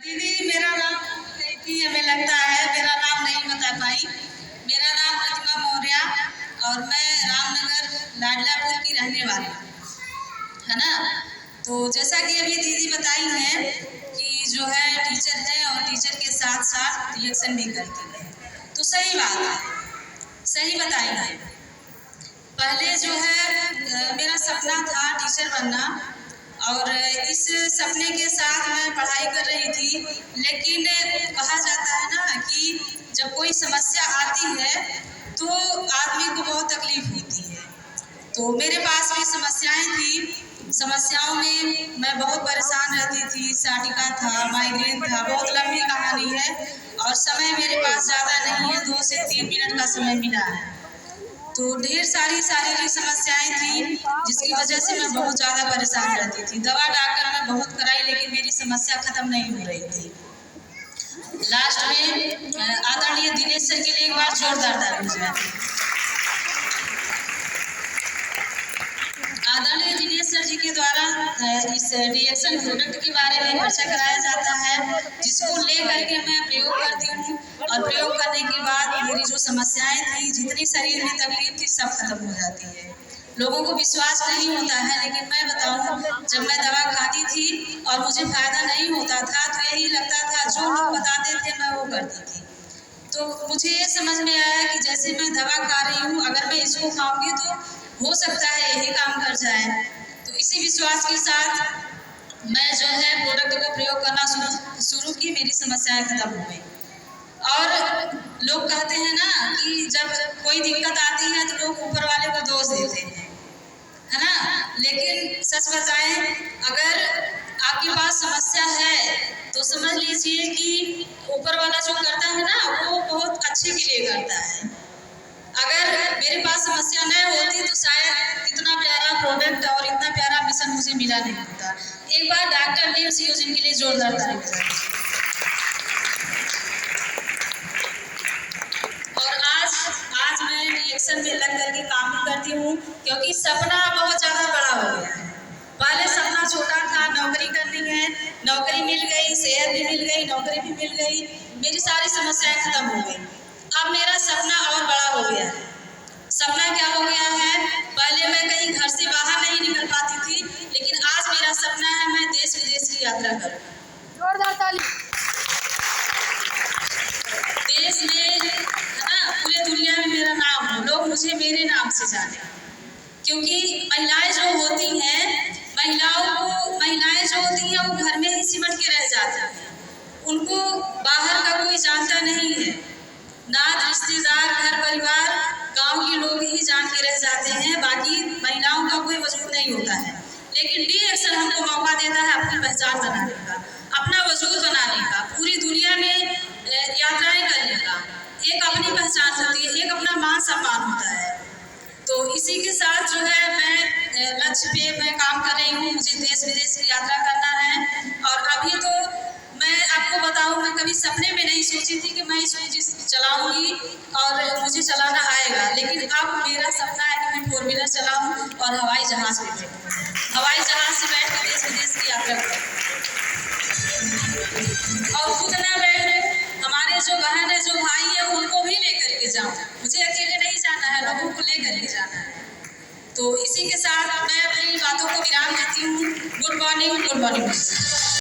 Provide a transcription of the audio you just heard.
दीदी, मेरा नाम कि हमें लगता है मेरा नाम नहीं बता पाई। मेरा नाम प्रतिमा मौर्य और मैं रामनगर लाडलापुर की रहने वाली हूँ, है ना। तो जैसा कि अभी दीदी बताई है कि जो है टीचर है और टीचर के साथ साथ रिएक्शन भी करती है, तो सही बात है, सही बताई है। पहले जो है मेरा सपना था टीचर बनना और इस सपने के साथ मैं पढ़ाई कर रही थी, लेकिन कहा जाता है ना कि जब कोई समस्या आती है तो आदमी को बहुत तकलीफ होती है। तो मेरे पास भी समस्याएं थी, समस्याओं में मैं बहुत परेशान रहती थी। साटिका था, माइग्रेन था, बहुत लंबी कहानी है और समय मेरे पास ज़्यादा नहीं है, 2 से 3 मिनट का समय मिला है। तो ढेर सारी शारीरिक समस्याएं थी जिसकी वजह से मैं बहुत ज़्यादा परेशान रहती थी। दवा डॉक्टर मैं बहुत कराई लेकिन मेरी समस्या खत्म नहीं हो रही थी। लास्ट में आदरणीय दिनेश सर के लिए एक बार जोरदार ताली बजाएं। आदरणीय दिनेश सर जी के द्वारा इस रिएक्शन प्रोडक्ट के बारे में परिचय कराया जाता है, जिसको लेकर के मैं प्रयोग करती हूँ और प्रयोग करने के बाद मेरी जो समस्याएं थी, जितनी शरीर में तकलीफ थी, सब खत्म हो जाती है। लोगों को विश्वास नहीं होता है, लेकिन मैं बताऊँ, जब मैं दवा खाती थी और मुझे फायदा नहीं होता था तो यही लगता था जो लोग बताते थे मैं वो करती थी। तो मुझे ये समझ में आया कि जैसे मैं दवा खा रही हूँ, अगर मैं इसको खाऊंगी तो हो सकता है यही काम कर जाए। तो इसी विश्वास के साथ मैं जो है प्रोडक्ट को प्रयोग करना शुरू की, मेरी समस्याएं खत्म हो गई। और लोग कहते हैं ना कि जब कोई दिक्कत आती है तो लोग ऊपर वाले को दोष देते हैं, है ना। लेकिन सच बताएं, अगर आपके पास समस्या है तो समझ लीजिए कि ऊपर वाला जो करता है ना वो बहुत अच्छे के लिए करता है। अगर मेरे पास समस्या नहीं होती तो शायद इतना प्यारा प्रोडक्ट और इतना प्यारा मिशन मुझे मिला नहीं होता। एक बार डॉक्टर नीम सियोजिन के लिए जोरदार ताली बजाएं। और आज मैं रिएक्शन में लग करके काम भी करती हूँ, क्योंकि सपना बहुत ज़्यादा बड़ा हो गया है। पहले सपना छोटा था, नौकरी करनी है, नौकरी मिल गई, सेहत भी मिल गई, नौकरी भी मिल गई, मेरी सारी समस्याएं खत्म हो गई। अब मेरा सपना और बड़ा हो गया है। सपना क्या हो गया है? पहले मैं कहीं घर से बाहर नहीं निकल पाती थी, लेकिन आज मेरा सपना है मैं देश विदेश की यात्रा करूं। जोरदार ताली। देश में, है ना, पूरे दुनिया में मेरा नाम हो, लोग मुझे मेरे नाम से जाने। क्योंकि महिलाएं जो होती हैं, महिलाएं जो होती हैं वो घर में ही सिमट के रह जाती हैं। उनको बाहर का कोई जानता नहीं है, नात रिश्तेदार, घर परिवार, गांव के लोग ही जान के रह जाते हैं, बाकी महिलाओं का कोई वजूद नहीं होता है। लेकिन रिएक्शन हमको मौका देता है अपनी पहचान बनाने का, अपना वजूद बनाने का, पूरी दुनिया में यात्राएं करने का। एक अपनी पहचान होती है, एक अपना मान सम्मान होता है। तो इसी के साथ जो है मैं लक्ष्य पे मैं काम कर रही हूँ। मुझे देश विदेश की यात्रा करना है और अभी तो मैं आपको बताऊँ, मैं कभी सपने में नहीं सोची थी कि मैं इसको चलाऊंगी और मुझे चलाना आएगा। लेकिन अब मेरा सपना है कि मैं 4 व्हीलर चलाऊँ और हवाई जहाज पे बैठूँ, हवाई जहाज से बैठ कर देश विदेश की यात्रा करूँ। और खुद ना बैठ, हमारे जो बहन है, जो भाई है, उनको भी लेकर के जाऊँ। मुझे अकेले नहीं जाना है, लोगों को लेकर के जाना है। तो इसी के साथ मैं अपनी बातों को विराम देती हूँ। Good morning, good morning.